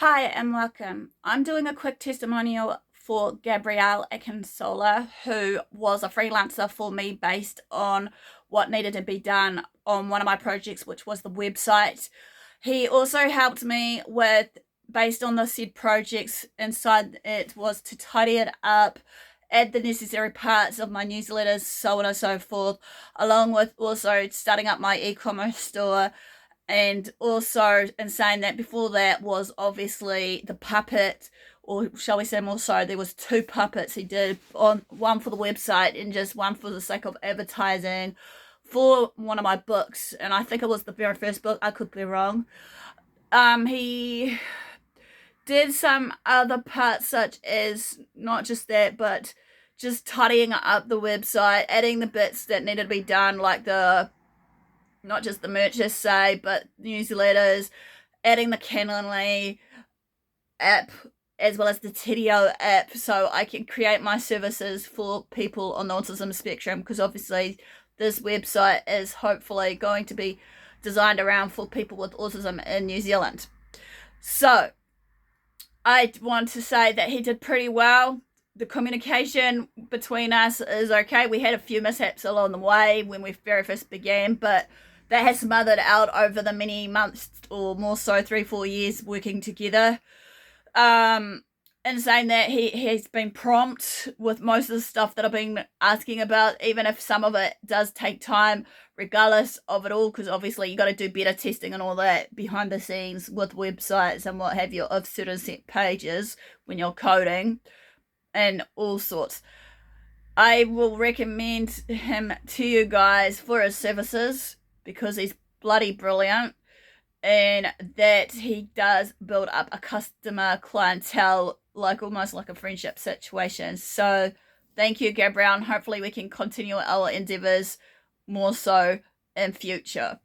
Hi and welcome. I'm doing a quick testimonial for Gabrielle Akinsola, who was a freelancer for me based on what needed to be done on one of my projects, which was the website. He also helped me with, based on the said projects inside it, was to tidy it up, add the necessary parts of my newsletters, so on and so forth, along with also starting up my e-commerce store. And also in saying that, before that was obviously the puppet, or shall we say more so, there was two puppets he did, on one for the website and just one for the sake of advertising for one of my books. And I think it was the very first book, I could be wrong. He did some other parts, such as not just that, but just tidying up the website, adding the bits that needed to be done, like the, not just the merch essay, but newsletters, adding the Calendly app as well as the Tidio app, so I can create my services for people on the autism spectrum, because obviously this website is hopefully going to be designed around for people with autism in New Zealand. So I want to say that he did pretty well. The communication between us is okay. We had a few mishaps along the way when we very first began, but that has smothered out over the many months, or more so 3-4 years working together. And saying that, he's been prompt with most of the stuff that I've been asking about, even if some of it does take time, regardless of it all, because obviously you got to do better testing and all that behind the scenes with websites and what have you of certain set pages when you're coding and all sorts. I will recommend him to you guys for his services because he's bloody brilliant, and that he does build up a customer clientele, like almost like a friendship situation. So thank you, Gabrielle, and hopefully we can continue our endeavors more so in future.